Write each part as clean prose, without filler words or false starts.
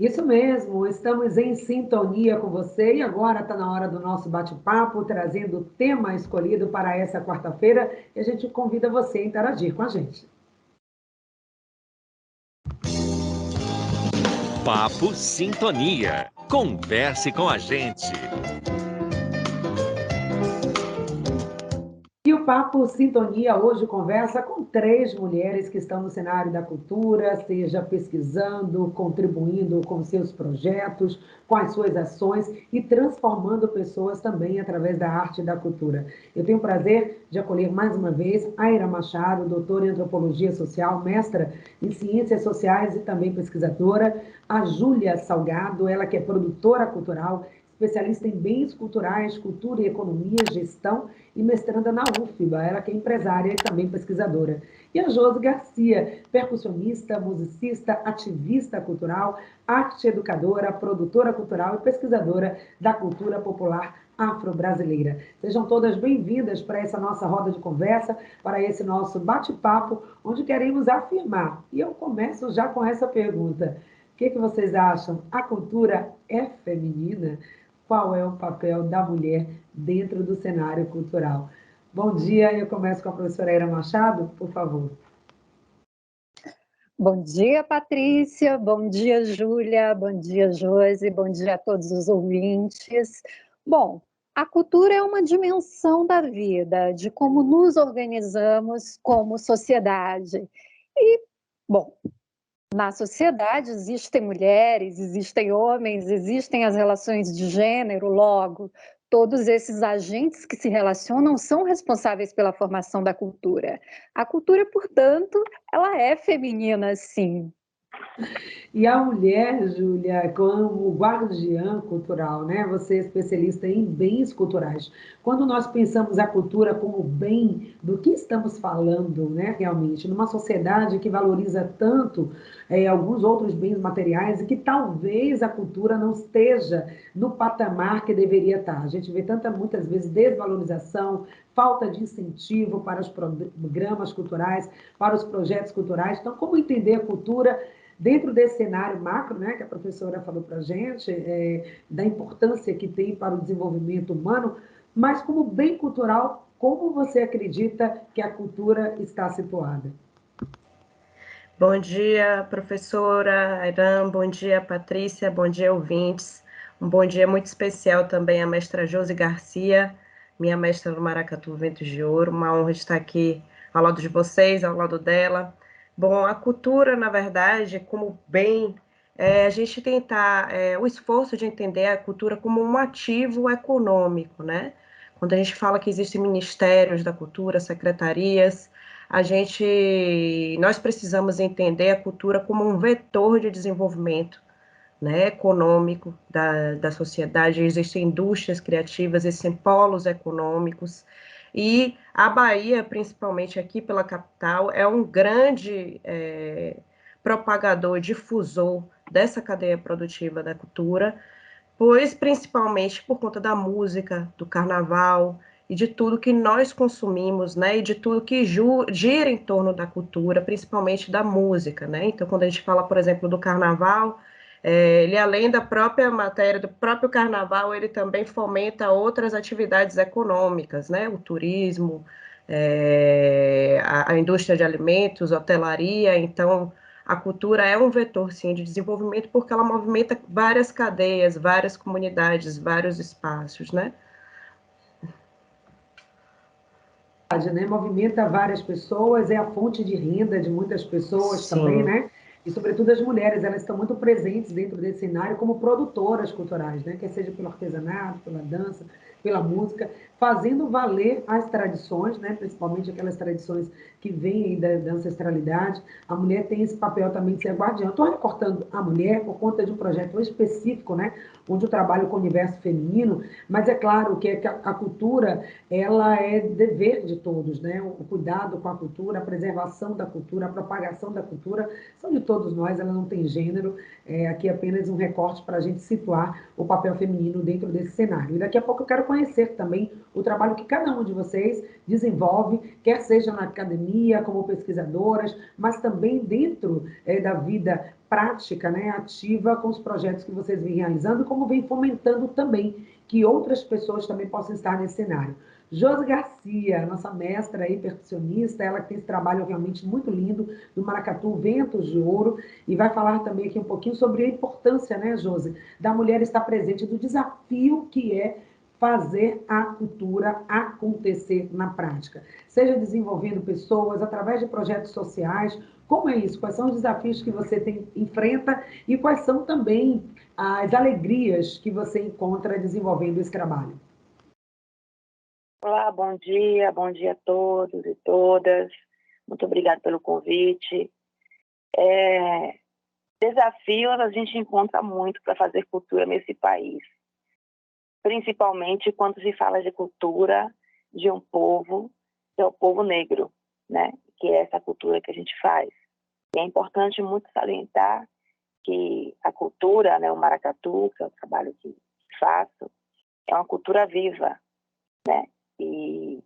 Isso mesmo, estamos em sintonia com você e agora está na hora do nosso bate-papo, trazendo o tema escolhido para essa quarta-feira e a gente convida você a interagir com a gente. Papo Sintonia. Converse com a gente. E o Papo Sintonia hoje conversa com 3 mulheres que estão no cenário da cultura, seja pesquisando, contribuindo com seus projetos, com as suas ações e transformando pessoas também através da arte e da cultura. Eu tenho o prazer de acolher mais uma vez a Aira Machado, doutora em Antropologia Social, mestra em Ciências Sociais e também pesquisadora, a Júlia Salgado, ela que é produtora cultural, especialista em bens culturais, cultura e economia, gestão e mestranda na UFBA, ela que é empresária e também pesquisadora. E a Josi Garcia, percussionista, musicista, ativista cultural, arte educadora, produtora cultural e pesquisadora da cultura popular afro-brasileira. Sejam todas bem-vindas para essa nossa roda de conversa, para esse nosso bate-papo, onde queremos afirmar. E eu começo já com essa pergunta. O que vocês acham? A cultura é feminina? Qual é o papel da mulher dentro do cenário cultural? Bom dia, eu começo com a professora Aira Machado, por favor. Bom dia, Patrícia, bom dia, Júlia, bom dia, Josi, bom dia a todos os ouvintes. Bom, a cultura é uma dimensão da vida, de como nos organizamos como sociedade. E, bom, na sociedade existem mulheres, existem homens, existem as relações de gênero, logo, todos esses agentes que se relacionam são responsáveis pela formação da cultura. A cultura, portanto, ela é feminina, sim. E a mulher, Júlia, como guardiã cultural, né? Você é especialista em bens culturais. Quando nós pensamos a cultura como bem, do que estamos falando, né? Realmente, numa sociedade que valoriza tanto alguns outros bens materiais e que talvez a cultura não esteja no patamar que deveria estar. A gente vê muitas vezes desvalorização, falta de incentivo para os programas culturais, para os projetos culturais. Então, como entender a cultura dentro desse cenário macro, né, que a professora falou para a gente, da importância que tem para o desenvolvimento humano, mas como bem cultural, como você acredita que a cultura está situada? Bom dia, professora Airam, bom dia, Patrícia, bom dia, ouvintes. Um bom dia muito especial também à mestra Josi Garcia, minha mestra do Maracatu Ventos de Ouro. Uma honra estar aqui ao lado de vocês, ao lado dela. Bom, a cultura, na verdade, como bem, a gente tentar o esforço de entender a cultura como um ativo econômico, né? Quando a gente fala que existem ministérios da cultura, secretarias, nós precisamos entender a cultura como um vetor de desenvolvimento, né, econômico da sociedade. Existem indústrias criativas, existem polos econômicos, e a Bahia, principalmente aqui pela capital, é um grande propagador, difusor dessa cadeia produtiva da cultura, pois principalmente por conta da música, do carnaval e de tudo que nós consumimos, né, e de tudo que gira em torno da cultura, principalmente da música, né. Então, quando a gente fala, por exemplo, do carnaval, ele, além da própria matéria, do próprio carnaval, ele também fomenta outras atividades econômicas, né, o turismo, a indústria de alimentos, hotelaria. Então, a cultura é um vetor, sim, de desenvolvimento, porque ela movimenta várias cadeias, várias comunidades, vários espaços, né? Né? Movimenta várias pessoas, é a fonte de renda de muitas pessoas Sim. também, né? E, sobretudo, as mulheres, elas estão muito presentes dentro desse cenário como produtoras culturais, né? Quer seja pelo artesanato, pela dança, pela música, fazendo valer as tradições, né? Principalmente aquelas tradições que vêm da ancestralidade. A mulher tem esse papel também de ser guardiã. Estou recortando a mulher por conta de um projeto específico, né? Onde eu trabalho com o universo feminino, mas é claro que a cultura, ela é dever de todos, né? O cuidado com a cultura, a preservação da cultura, a propagação da cultura, são de todos nós, ela não tem gênero. Aqui é apenas um recorte para a gente situar o papel feminino dentro desse cenário. E daqui a pouco eu quero conhecer também o trabalho que cada um de vocês desenvolve, quer seja na academia, academia, como pesquisadoras, mas também dentro da vida prática, né, ativa, com os projetos que vocês vêm realizando, como vem fomentando também que outras pessoas também possam estar nesse cenário. Josi Garcia, nossa mestra aí, percussionista, ela que tem esse trabalho realmente muito lindo do Maracatu Ventos de Ouro, e vai falar também aqui um pouquinho sobre a importância, né, Josi, da mulher estar presente, do desafio que é fazer a cultura acontecer na prática, seja desenvolvendo pessoas através de projetos sociais. Como é isso? Quais são os desafios que você enfrenta e quais são também as alegrias que você encontra desenvolvendo esse trabalho? Olá, bom dia a todos e todas. Muito obrigada pelo convite. Desafios a gente encontra muito para fazer cultura nesse país, principalmente quando se fala de cultura de um povo, que é o povo negro, né? Que é essa cultura que a gente faz. E é importante muito salientar que a cultura, né, o maracatu, que é o trabalho que faço, é uma cultura viva, né? E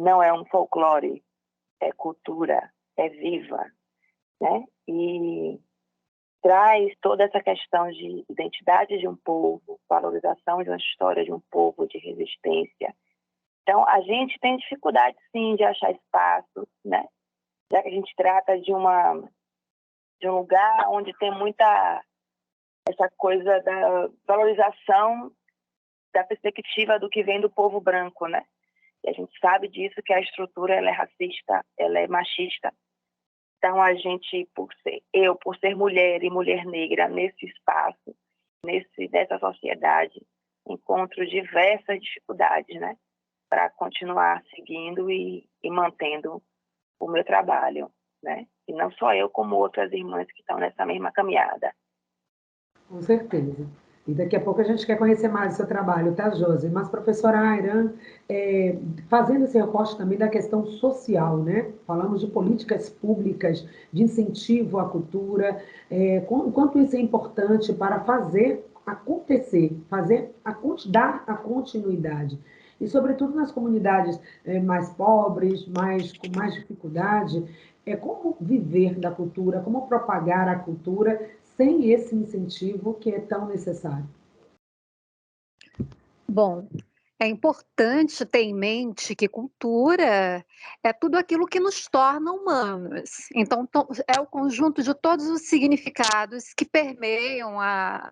não é um folclore, é cultura, é viva, né? E traz toda essa questão de identidade de um povo, valorização de uma história de um povo, de resistência. Então, a gente tem dificuldade, sim, de achar espaço, né? Já que a gente trata de um lugar onde tem muita essa coisa da valorização da perspectiva do que vem do povo branco, né? E a gente sabe disso, que a estrutura ela é racista, ela é machista. Então, a gente, por ser mulher e mulher negra nesse espaço, nessa sociedade, encontro diversas dificuldades, né? Para continuar seguindo e mantendo o meu trabalho, né? E não só eu, como outras irmãs que estão nessa mesma caminhada. Com certeza. E daqui a pouco a gente quer conhecer mais o seu trabalho, tá, Josi? Mas, professora Ayran, fazendo esse recorte também da questão social, né? Falamos de políticas públicas, de incentivo à cultura, quanto isso é importante para fazer acontecer, dar a continuidade. E, sobretudo, nas comunidades mais pobres, com mais dificuldade, como viver da cultura, como propagar a cultura sem esse incentivo que é tão necessário. Bom, é importante ter em mente que cultura é tudo aquilo que nos torna humanos. Então, é o conjunto de todos os significados que permeiam a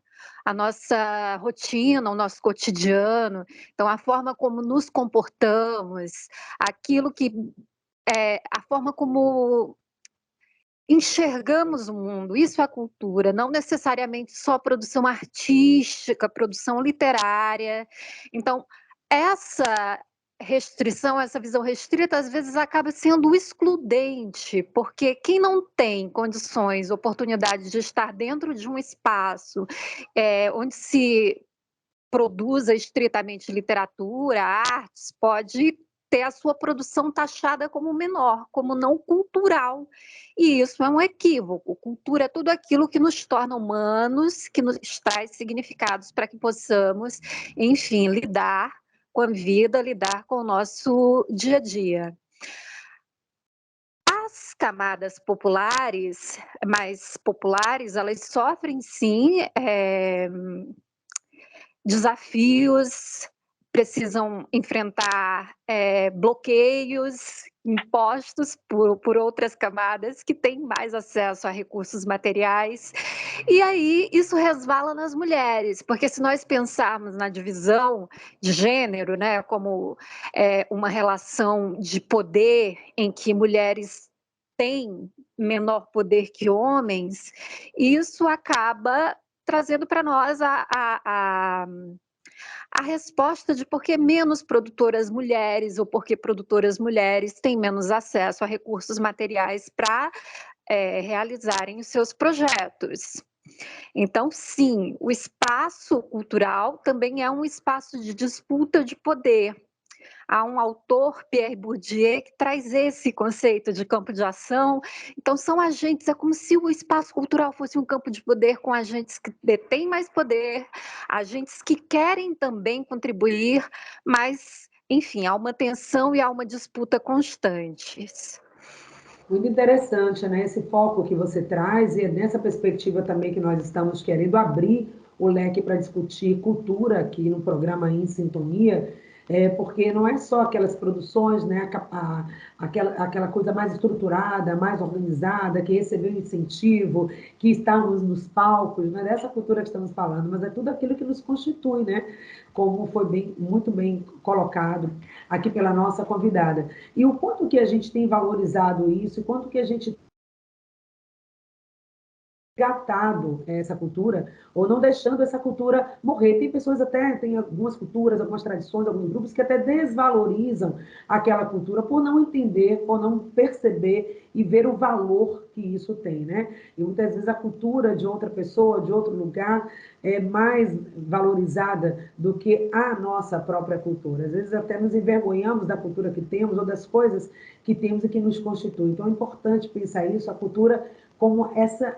nossa rotina, o nosso cotidiano. Então, a forma como nos comportamos, a forma como enxergamos o mundo, isso é a cultura, não necessariamente só produção artística, produção literária. Então, essa restrição, essa visão restrita, às vezes acaba sendo excludente, porque quem não tem condições, oportunidades de estar dentro de um espaço onde se produza estritamente literatura, artes, pode ter a sua produção taxada como menor, como não cultural. E isso é um equívoco. Cultura é tudo aquilo que nos torna humanos, que nos traz significados para que possamos, enfim, lidar com a vida, lidar com o nosso dia a dia. As camadas populares, mais populares, elas sofrem, sim, desafios, precisam enfrentar bloqueios impostos por outras camadas que têm mais acesso a recursos materiais. E aí isso resvala nas mulheres, porque se nós pensarmos na divisão de gênero, né, como uma relação de poder em que mulheres têm menor poder que homens, isso acaba trazendo para nós a resposta de por que menos produtoras mulheres ou por que produtoras mulheres têm menos acesso a recursos materiais para realizarem os seus projetos. Então, sim, o espaço cultural também é um espaço de disputa de poder. Há um autor, Pierre Bourdieu, que traz esse conceito de campo de ação. Então, são agentes, é como se o espaço cultural fosse um campo de poder com agentes que detêm mais poder, agentes que querem também contribuir, mas enfim, há uma tensão e há uma disputa constantes. Muito interessante, né? Esse foco que você traz, e é nessa perspectiva também que nós estamos querendo abrir o leque para discutir cultura aqui no programa Em Sintonia, porque não é só aquelas produções, né? Aquela coisa mais estruturada, mais organizada, que recebeu incentivo, que está nos palcos, não é dessa cultura que estamos falando, mas é tudo aquilo que nos constitui, né? Como foi muito bem colocado aqui pela nossa convidada. E o quanto que a gente tem valorizado isso, e quanto que a gente resgatado essa cultura, ou não deixando essa cultura morrer. Tem pessoas até, tem algumas culturas, algumas tradições, alguns grupos que até desvalorizam aquela cultura por não entender, por não perceber e ver o valor que isso tem, né? E muitas vezes a cultura de outra pessoa, de outro lugar, é mais valorizada do que a nossa própria cultura. Às vezes até nos envergonhamos da cultura que temos ou das coisas que temos e que nos constituem. Então é importante pensar isso, a cultura como essa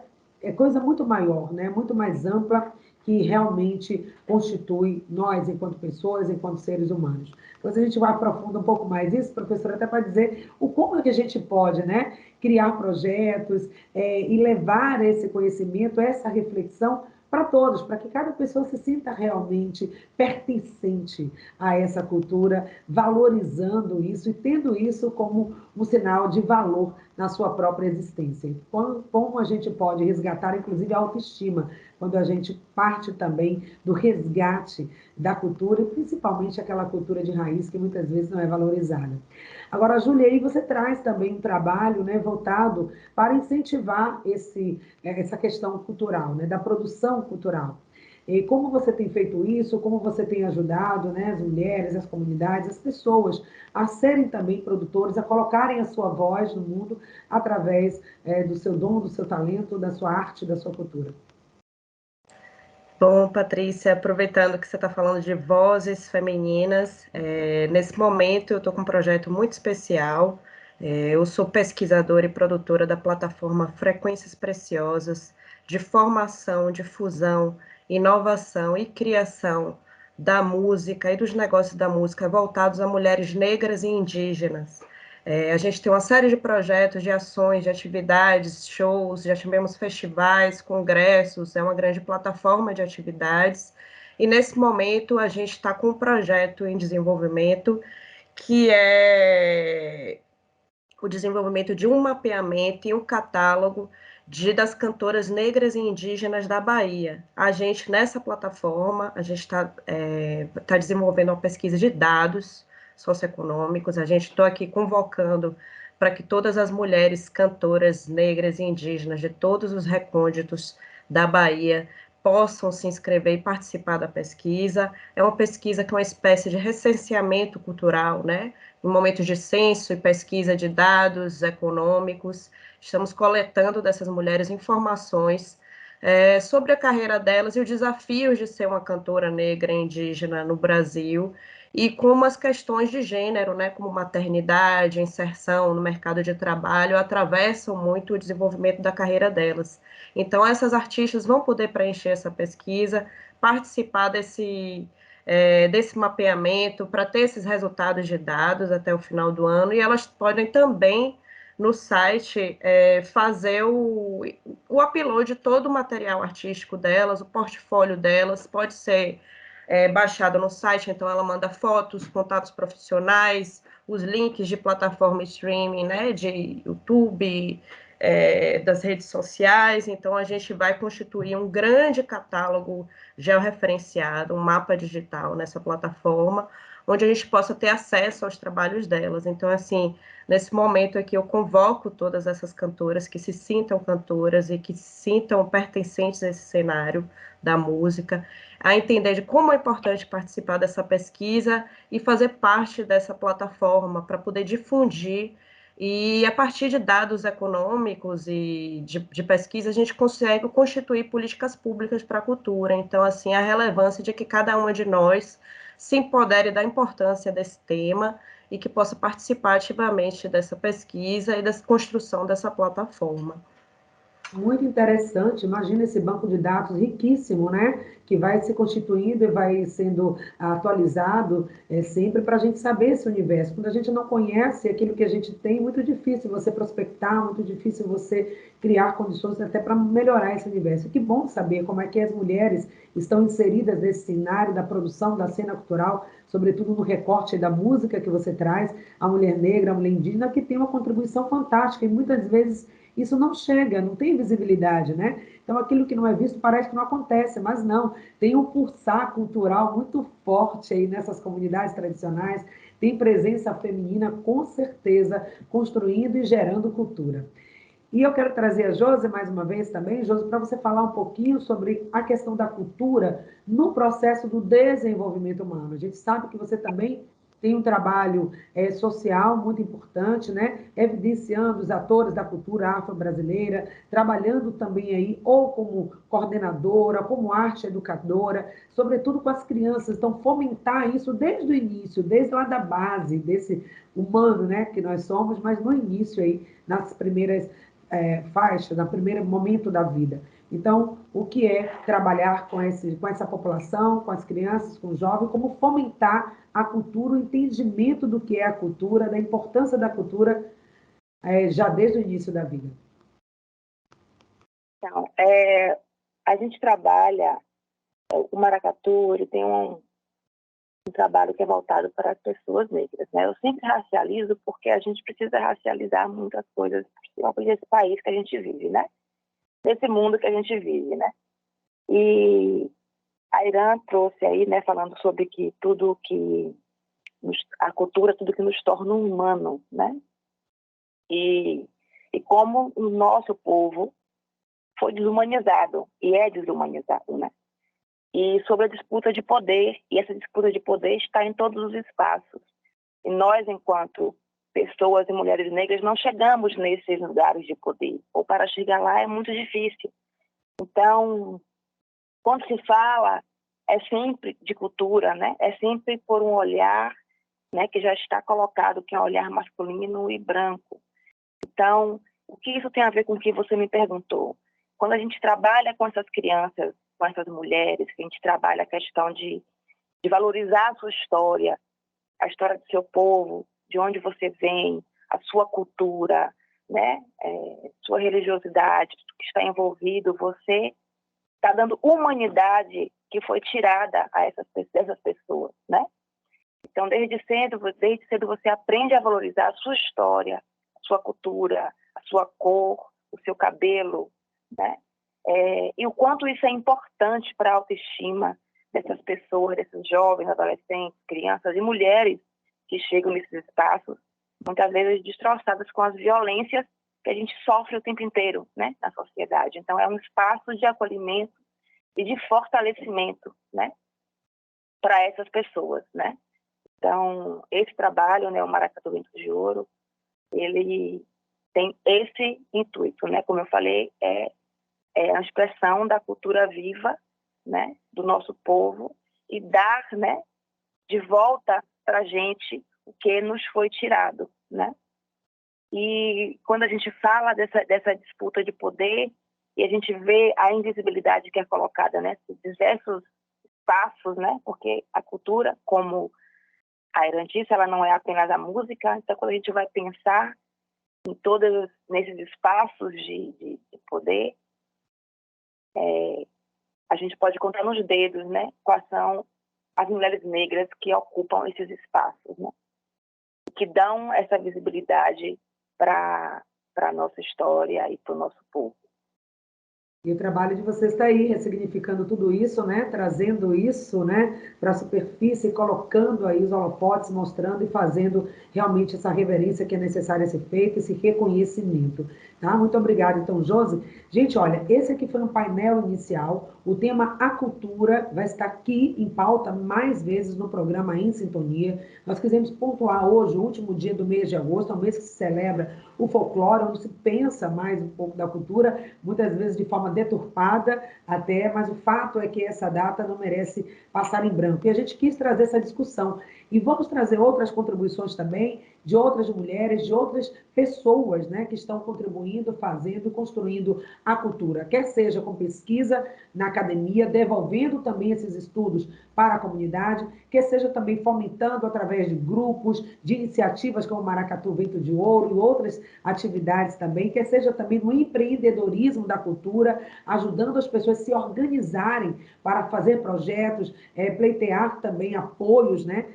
coisa muito maior, né? Muito mais ampla, que realmente constitui nós, enquanto pessoas, enquanto seres humanos. Depois a gente vai aprofundar um pouco mais isso, professora, até para dizer o como é que a gente pode, né, criar projetos e levar esse conhecimento, essa reflexão para todos, para que cada pessoa se sinta realmente pertencente a essa cultura, valorizando isso e tendo isso como um sinal de valor na sua própria existência. Como a gente pode resgatar, inclusive, a autoestima, quando a gente parte também do resgate da cultura, e principalmente aquela cultura de raiz que muitas vezes não é valorizada. Agora, Júlia, aí você traz também um trabalho, né, voltado para incentivar essa questão cultural, né, da produção cultural. E como você tem feito isso, como você tem ajudado, né, as mulheres, as comunidades, as pessoas a serem também produtores, a colocarem a sua voz no mundo através do seu dom, do seu talento, da sua arte, da sua cultura. Bom, Patrícia, aproveitando que você está falando de vozes femininas, nesse momento eu estou com um projeto muito especial. Eu sou pesquisadora e produtora da plataforma Frequências Preciosas, de formação, difusão, inovação e criação da música e dos negócios da música voltados a mulheres negras e indígenas. A gente tem uma série de projetos, de ações, de atividades, shows, já tivemos festivais, congressos, é uma grande plataforma de atividades. E nesse momento a gente está com um projeto em desenvolvimento que é o desenvolvimento de um mapeamento e um catálogo das cantoras negras e indígenas da Bahia. A gente, nessa plataforma, a gente tá desenvolvendo uma pesquisa de dados socioeconômicos, a gente está aqui convocando para que todas as mulheres cantoras negras e indígenas de todos os recônditos da Bahia possam se inscrever e participar da pesquisa. É uma pesquisa que é uma espécie de recenseamento cultural, né? Em momentos de censo e pesquisa de dados econômicos, estamos coletando dessas mulheres informações sobre a carreira delas e os desafios de ser uma cantora negra e indígena no Brasil, e como as questões de gênero, né, como maternidade, inserção no mercado de trabalho, atravessam muito o desenvolvimento da carreira delas. Então, essas artistas vão poder preencher essa pesquisa, participar desse mapeamento, para ter esses resultados de dados até o final do ano, e elas podem também, no site, fazer o upload de todo o material artístico delas, o portfólio delas, pode ser baixado no site, então ela manda fotos, contatos profissionais, os links de plataforma streaming, né, de YouTube, das redes sociais. Então a gente vai constituir um grande catálogo georreferenciado, um mapa digital nessa plataforma, onde a gente possa ter acesso aos trabalhos delas. Então, assim, nesse momento aqui eu convoco todas essas cantoras que se sintam cantoras e que se sintam pertencentes a esse cenário da música, a entender de como é importante participar dessa pesquisa e fazer parte dessa plataforma para poder difundir. E a partir de dados econômicos e de pesquisa, a gente consegue constituir políticas públicas para a cultura. Então, assim, a relevância de que cada uma de nós se empodere da importância desse tema e que possa participar ativamente dessa pesquisa e da construção dessa plataforma. Muito interessante. Imagina esse banco de dados riquíssimo, né? Que vai se constituindo e vai sendo atualizado sempre para a gente saber esse universo. Quando a gente não conhece aquilo que a gente tem, é muito difícil você prospectar, muito difícil você criar condições até para melhorar esse universo. Que bom saber como é que as mulheres estão inseridas nesse cenário da produção da cena cultural, sobretudo no recorte da música que você traz, a mulher negra, a mulher indígena, que tem uma contribuição fantástica e muitas vezes isso não chega, não tem visibilidade, né? Então, aquilo que não é visto parece que não acontece, mas não. Tem um pulsar cultural muito forte aí nessas comunidades tradicionais, tem presença feminina, com certeza, construindo e gerando cultura. E eu quero trazer a Josi mais uma vez também, Josi, para você falar um pouquinho sobre a questão da cultura no processo do desenvolvimento humano. A gente sabe que você também tem um trabalho social muito importante, né? Evidenciando os atores da cultura afro-brasileira, trabalhando também aí ou como coordenadora, como arte educadora, sobretudo com as crianças. Então, fomentar isso desde o início, desde lá da base, desse humano, né, que nós somos, mas no início aí, nas primeiras faixa, no primeiro momento da vida. Então, o que é trabalhar com essa população, com as crianças, com os jovens, como fomentar a cultura, o entendimento do que é a cultura, da importância da cultura, já desde o início da vida. Então, a gente trabalha, o maracatu, ele tem um trabalho que é voltado para as pessoas negras, né? Eu sempre racializo porque a gente precisa racializar muitas coisas desse país que a gente vive, né? Desse mundo que a gente vive, né? E a Irã trouxe aí, né, falando sobre que tudo que a cultura, tudo que nos torna humano, né? E como o nosso povo foi desumanizado e é desumanizado, né? E sobre a disputa de poder, e essa disputa de poder está em todos os espaços. E nós, enquanto pessoas e mulheres negras, não chegamos nesses lugares de poder, ou para chegar lá é muito difícil. Então, quando se fala, é sempre de cultura, né? É sempre por um olhar, né, que já está colocado, que é um olhar masculino e branco. Então, o que isso tem a ver com o que você me perguntou? Quando a gente trabalha com essas crianças, com essas mulheres, que a gente trabalha a questão de valorizar a sua história, a história do seu povo, de onde você vem, a sua cultura, né? Sua religiosidade, tudo que está envolvido, você está dando humanidade que foi tirada dessas pessoas, né? Então, desde cedo você aprende a valorizar a sua história, a sua cultura, a sua cor, o seu cabelo, né? E o quanto isso é importante para a autoestima dessas pessoas, desses jovens, adolescentes, crianças e mulheres que chegam nesses espaços, muitas vezes destroçadas com as violências que a gente sofre o tempo inteiro, né, na sociedade. Então, é um espaço de acolhimento e de fortalecimento, né, para essas pessoas, né. Então, esse trabalho, né, o Maracatu Vento de Ouro, ele tem esse intuito, né, como eu falei, é a expressão da cultura viva, né, do nosso povo e dar, né, de volta para a gente o que nos foi tirado, né? E quando a gente fala dessa disputa de poder e a gente vê a invisibilidade que é colocada nesses diversos espaços, né? Porque a cultura, como a Irã disse, ela não é apenas a música. Então, quando a gente vai pensar em todos nesses espaços de poder, a gente pode contar nos dedos, né? Quais são as mulheres negras que ocupam esses espaços, né? Que dão essa visibilidade para a nossa história e para o nosso povo. E o trabalho de vocês está aí, ressignificando tudo isso, né? Trazendo isso, né, para a superfície, colocando aí os holofotes, mostrando e fazendo realmente essa reverência que é necessária ser feita, esse reconhecimento. Tá? Muito obrigada, então, Josi. Gente, olha, esse aqui foi um painel inicial. O tema A Cultura vai estar aqui em pauta mais vezes no programa Em Sintonia. Nós quisemos pontuar hoje, o último dia do mês de agosto, é um mês que se celebra o folclore, onde se pensa mais um pouco da cultura, muitas vezes de forma deturpada até, mas o fato é que essa data não merece passar em branco. E a gente quis trazer essa discussão. E vamos trazer outras contribuições também de outras mulheres, de outras pessoas, né, que estão contribuindo, fazendo, construindo a cultura, quer seja com pesquisa na academia, devolvendo também esses estudos para a comunidade, quer seja também fomentando através de grupos, de iniciativas como Maracatu Vento de Ouro e outras atividades também, quer seja também no empreendedorismo da cultura, ajudando as pessoas a se organizarem para fazer projetos, pleitear também apoios, né,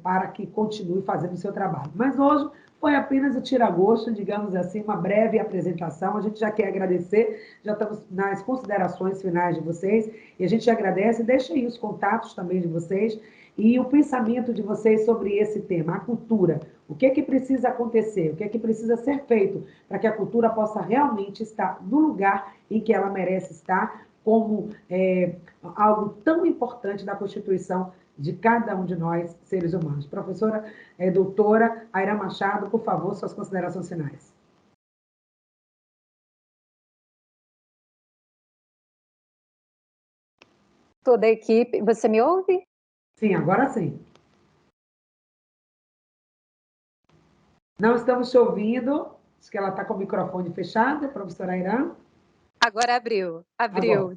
para que continue fazendo o seu trabalho. Mas hoje foi apenas o tira-gosto, digamos assim, uma breve apresentação. A gente já quer agradecer, já estamos nas considerações finais de vocês, e a gente agradece, deixa aí os contatos também de vocês, e o pensamento de vocês sobre esse tema, a cultura. O que é que precisa acontecer? O que é que precisa ser feito para que a cultura possa realmente estar no lugar em que ela merece estar, como algo tão importante da Constituição de cada um de nós, seres humanos. Professora, doutora Aira Machado, por favor, suas considerações finais. Toda a equipe, você me ouve? Sim, agora sim. Não estamos te ouvindo, acho que ela está com o microfone fechado, professora Aira. Agora abriu.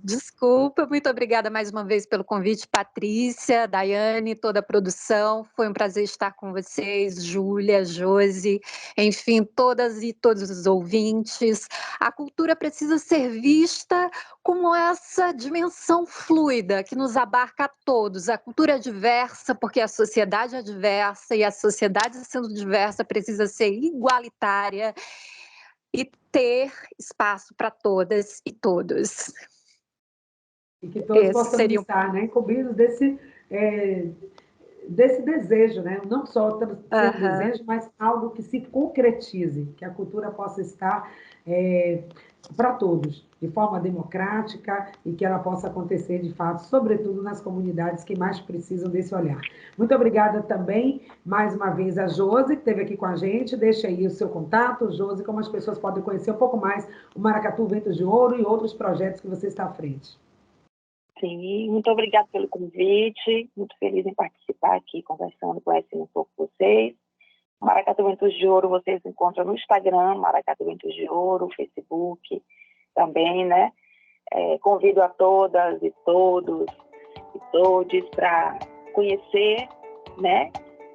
Desculpa, muito obrigada mais uma vez pelo convite, Patrícia, Daiane, toda a produção. Foi um prazer estar com vocês, Júlia, Josi, enfim, todas e todos os ouvintes. A cultura precisa ser vista como essa dimensão fluida que nos abarca a todos. A cultura é diversa porque a sociedade é diversa e a sociedade, sendo diversa, precisa ser igualitária e ter espaço para todas e todos. E que todos possamos estar, né, incumbidos desse desejo, né? Não só ter um desejo, mas algo que se concretize, que a cultura possa estar para todos, de forma democrática e que ela possa acontecer de fato, sobretudo nas comunidades que mais precisam desse olhar. Muito obrigada também, mais uma vez, a Josi, que esteve aqui com a gente. Deixa aí o seu contato, Josi, como as pessoas podem conhecer um pouco mais o Maracatu Ventos de Ouro e outros projetos que você está à frente. Sim, muito obrigada pelo convite, muito feliz em participar aqui, conversando, conhecendo um pouco vocês. Maracatu Ventos de Ouro vocês encontram no Instagram, Maracatu Ventos de Ouro, Facebook também, né? Convido a todas e todos e todes para conhecer, né?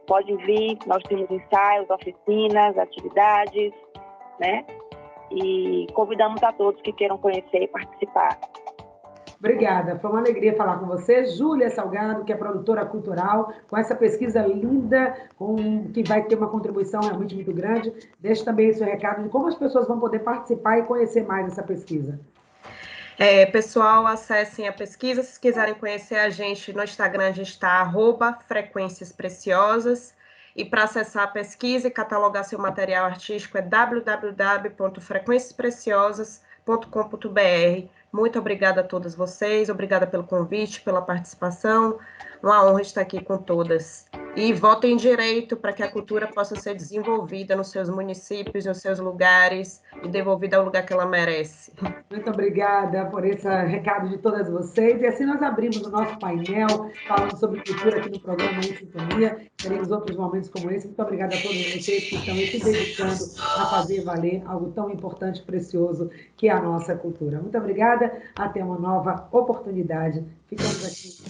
Podem vir, nós temos ensaios, oficinas, atividades, né? E convidamos a todos que queiram conhecer e participar. Obrigada, foi uma alegria falar com você. Júlia Salgado, que é produtora cultural, com essa pesquisa linda, que vai ter uma contribuição realmente muito grande. Deixe também esse recado de como as pessoas vão poder participar e conhecer mais essa pesquisa. Pessoal, acessem a pesquisa. Se quiserem conhecer a gente no Instagram, a gente está @frequênciaspreciosas. E para acessar a pesquisa e catalogar seu material artístico é www.frequenciaspreciosas.com.br. Muito obrigada a todas vocês, obrigada pelo convite, pela participação. Uma honra estar aqui com todas. E votem direito para que a cultura possa ser desenvolvida nos seus municípios, nos seus lugares e devolvida ao lugar que ela merece. Muito obrigada por esse recado de todas vocês. E assim nós abrimos o nosso painel falando sobre cultura aqui no programa Em Sintonia. Teremos outros momentos como esse. Muito obrigada a todos vocês que estão se dedicando a fazer valer algo tão importante e precioso que é a nossa cultura. Muito obrigada. Até uma nova oportunidade. Ficamos aqui